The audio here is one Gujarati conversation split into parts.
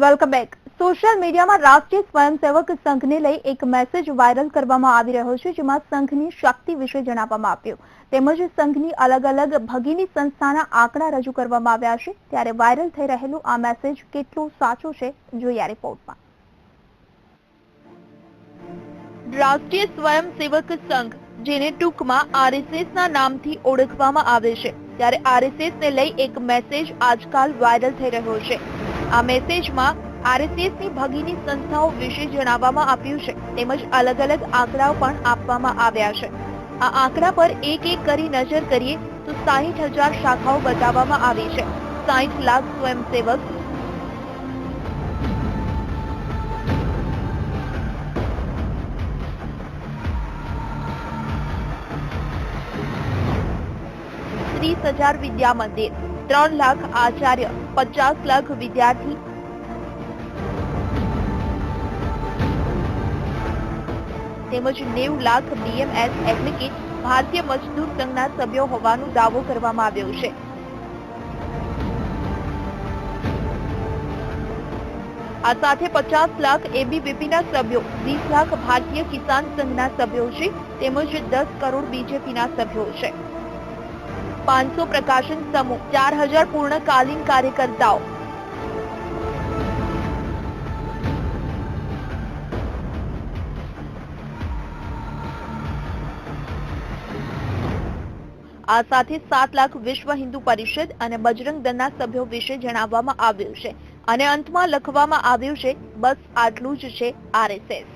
Welcome back. સોશિયલ મીડિયામાં રાષ્ટ્રીય સ્વયંસેવક સંઘને લઈ એક મેસેજ વાયરલ કરવામાં આવી રહ્યો છે, જેમાં સંઘની શક્તિ વિશે જણાવવામાં આવ્યું તેમજ સંઘની અલગ અલગ ભગીની સંસ્થાના આંકડા રજૂ કરવામાં આવ્યા છે। ત્યારે વાયરલ થઈ રહેલું આ મેસેજ કેટલો સાચો છે, જોઈએ આ રિપોર્ટમાં। રાષ્ટ્રીય સ્વયંસેવક સંઘ, જેને ટૂંકમાં આરએસએસના નામથી ઓળખવામાં આવે છે, ત્યારે આરએસએસને લઈ એક મેસેજ આજકાલ વાયરલ થઈ રહ્યો છે। આ મેસેજમાં આરએસએસની ભગીની સંસ્થાઓ વિશે જણાવવામાં આવ્યું છે તેમજ અલગ અલગ આંકડાઓ પણ આપવામાં આવ્યા છે। આ આંકડા પર એક એક કરી નજર કરીએ તો 60,000 શાખાઓ બતાવવામાં આવી છે। 60 લાખ સ્વયંસેવક, ₹30,000 વિદ્યા મંદિર, 3 લાખ આચાર્ય, 50 લાખ વિદ્યાર્થી, તેમજ 90 લાખ બીએમએસ એટલે કે ભારતીય મજદૂર સંઘના સભ્યો હોવાનો દાવો કરવામાં આવ્યો છે। આ સાથે 50 લાખ એબીવીપીના સભ્યો, 20 લાખ ભારતીય કિસાન સંઘના સભ્યો છે તેમજ 10 કરોડ બીજેપીના સભ્યો છે। 500 પ્રકાશન સમૂહ, 4,000 પૂર્ણકાલીન કાર્યકર્તાઓ, આ સાથે 7 લાખ વિશ્વ હિન્દુ પરિષદ અને બજરંગ દળના સભ્યો વિશે જણાવવામાં આવ્યું છે અને અંતમાં લખવામાં આવ્યું છે, બસ આટલું જ છે આરએસએસ।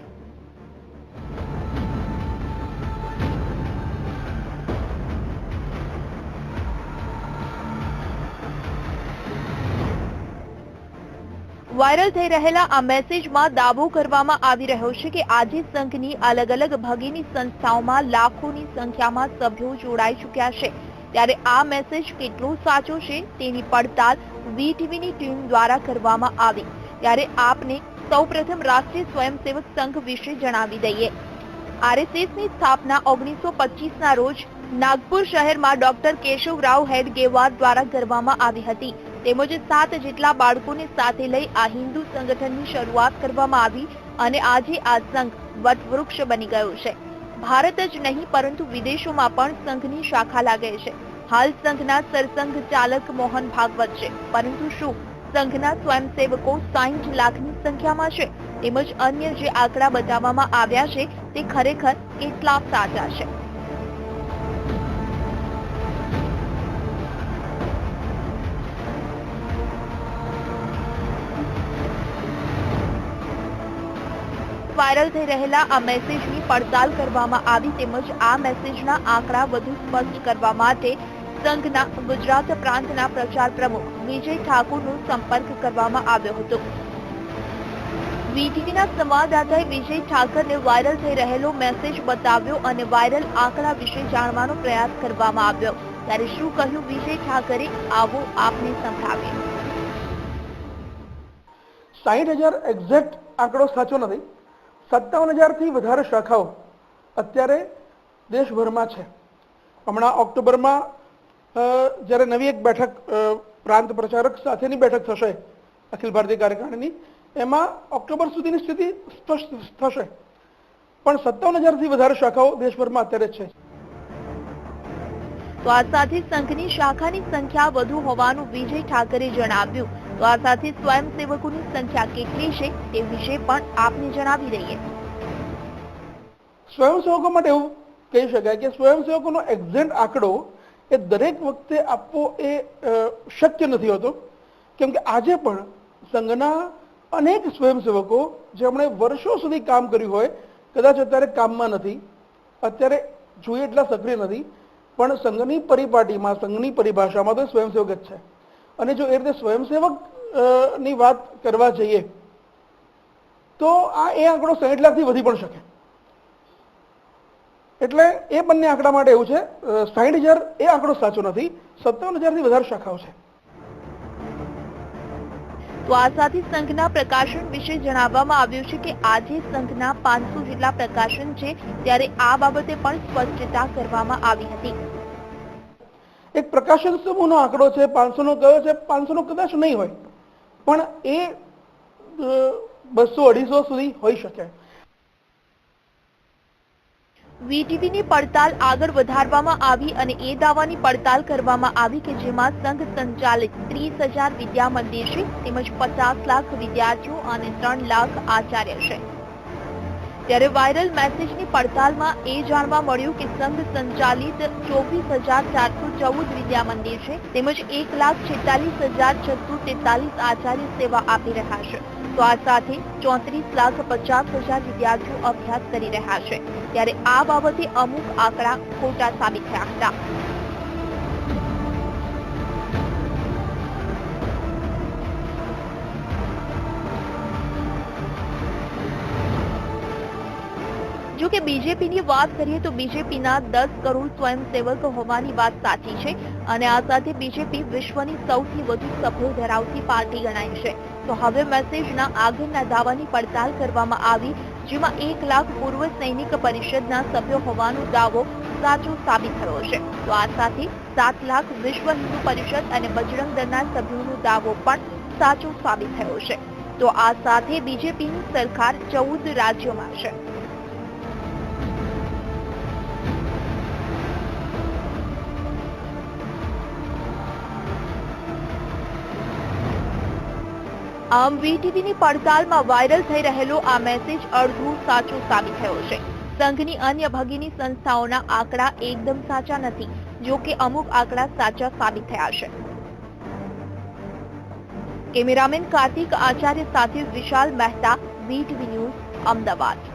વાયરલ થઈ રહેલા આ મેસેજમાં દાવો કરવામાં આવી રહ્યો છે કે આજે સંઘની અલગ અલગ ભગીની સંસ્થાઓમાં લાખોની સંખ્યામાં સભ્યો જોડાઈ ચૂક્યા છે। ત્યારે આ મેસેજ કેટલો સાચો છે તેની પડતાલ વીટીવીની ટીમ દ્વારા કરવામાં આવી। ત્યારે આપને સૌપ્રથમ રાષ્ટ્રીય સ્વયંસેવક સંઘ વિશે જણાવી દઈએ। આરએસએસની સ્થાપના 1925ના રોજ નાગપુર શહેરમાં ડોક્ટર કેશવરાવ હેડગેવાર દ્વારા કરવામાં આવી હતી તેમજ 7 જેટલા બાળકોને સાથે લઈ આ હિન્દુ સંગઠનની શરૂઆત કરવામાં આવી અને આજે આ સંઘ વટવૃક્ષ બની ગયો છે। ભારત જ નહીં પરંતુ વિદેશોમાં પણ સંઘની શાખા લાગે છે। હાલ સંઘના સરસંઘ ચાલક મોહન ભાગવત છે, પરંતુ શું સંઘના સ્વયંસેવકો 60 લાખની સંખ્યામાં છે? તેમજ અન્ય જે આંકડા બતાવવામાં આવ્યા છે તે ખરેખર કેટલા સાચા છે? વાયરલ થઈ રહેલા આ મેસેજની પડતાલ કરવામાં આવી તેમજ આ મેસેજના આંકડા વધુ સ્પષ્ટ કરવા માટે સંઘના ગુજરાત પ્રાંતના પ્રચાર પ્રમુખ વિજય ઠાકુરનો સંપર્ક કરવામાં આવ્યો હતો। વીટીવીના સંવાદદાતાએ વિજય ઠાકરને વાયરલ થઈ રહેલો મેસેજ બતાવ્યો અને વાયરલ આંકડા વિશે જાણવાનો પ્રયાસ કરવામાં આવ્યો। ત્યારે શું કહ્યું વિજય ઠાકરે, આવો આપને સંભળાવીએ। 60,000 એક્ઝેક્ટ આંકડો સાચો નથી। 57,000 થી વધારે શાખાઓ અત્યારે દેશભરમાં છે। હમણાં ઓક્ટોબરમાં જ્યારે નવી એક બેઠક પ્રાંત પ્રચારક સાથેની બેઠક થશે અખિલ ભારતીય કાર્યકારિણીની, એમાં ઓક્ટોબર સુધીની સ્થિતિ સ્પષ્ટ થશે, પણ 57,000 થી વધારે શાખાઓ દેશભરમાં અત્યારે છે। તો આ સાથે સંઘની શાખાની સંખ્યા વધુ હોવાનું વિજય ઠાકરે જણાવ્યું। તો આ સાથે સ્વયંસેવકોની સંખ્યા કેટલી છે તે વિશે પણ આપને જણાવી દઈએ। સ્વયંસેવકો માટે એવું કહી શકાય કે સ્વયંસેવકોનો એક્ઝેક્ટ આંકડો એ દરેક વખતે આપવો એ શક્ય નથી હોતો, કેમ કે આજે પણ સંઘના અનેક સ્વયંસેવકો જેમણે વર્ષો સુધી કામ કર્યું હોય, કદાચ અત્યારે કામમાં નથી, અત્યારે જોઈએ એટલા સક્રિય નથી, પણ સંઘની પરિપાટીમાં, સંઘની પરિભાષામાં તો સ્વયંસેવક જ છે। અને જો એ રીતે સ્વયંસેવક ની વાત કરવા જઈએ તો આ એ આંકડો 60 લાખથી વધી પણ શકે। એટલે એ બંને આંકડા માટે એવું છે, 60,000 એ આંકડો સાચો નથી, 57,000 થી વધારે શાખાઓ છે। તો આ સાથે સંઘના પ્રકાશન વિશે જણાવવામાં આવ્યું છે કે આજે સંઘના 500 જેટલા પ્રકાશન છે। ત્યારે આ બાબતે પણ સ્પષ્ટતા કરવામાં આવી હતી। એક પ્રકાશન સમૂહનો આંકડો છે 500 નો કયો છે, 500 નો કદાચ નહીં હોય, પણ એ 200-250 સુધી હોઈ શકે. વીટીવીની પડતાલ આગળ વધારવામાં આવી અને એ દાવાની પડતાલ કરવામાં આવી કે જેમાં સંઘ સંચાલિત 30,000 વિદ્યા મંદિર છે તેમજ 50 લાખ વિદ્યાર્થીઓ અને 3 લાખ આચાર્ય છે. ત્યારે વાયરલ મેસેજની પડતાલમાં એ જાણવા મળ્યું કે સંઘ સંચાલિત 24,414 વિદ્યા મંદિર છે તેમજ 1,46,643 આચાર્ય સેવા આપી રહ્યા છે. તો આ સાથે 34,50,000 વિદ્યાર્થીઓ અભ્યાસ કરી રહ્યા છે. ત્યારે આ બાબતે અમુક આંકડા ખોટા સાબિત થયા હતા. જો કે બીજેપીની વાત કરીએ તો બીજેપીના 10 કરોડ સ્વયંસેવક હોવાની વાત સાચી છે અને આ સાથે બીજેપી વિશ્વની સૌથી વધુ સભ્યો ધરાવતી પાર્ટી ગણાય છે. તો હવે મેસેજના આગળના દાવાની પડતાલ કરવામાં આવી જેમાં 1 લાખ પૂર્વ સૈનિક પરિષદના સભ્યો હોવાનો દાવો સાચો સાબિત થયો છે. તો આ સાથે 7 લાખ વિશ્વ હિન્દુ પરિષદ અને બજરંગ દળના સભ્યોનો દાવો પણ સાચો સાબિત થયો છે. તો આ સાથે બીજેપીની સરકાર 14 રાજ્યોમાં છે. આમ વીટીવીની પડતાલમાં વાયરલ થઈ રહેલો આ મેસેજ અડધો સાચો સાબિત થયો છે. સંઘની અન્ય ભગીની સંસ્થાઓના આંકડા એકદમ સાચા નથી, જો કે અમુક આંકડા સાચા સાબિત થયા છે. કેમેરામેન કાર્તિક આચાર્ય સાથે વિશાલ મહેતા, વીટીવી ન્યૂઝ, અમદાવાદ.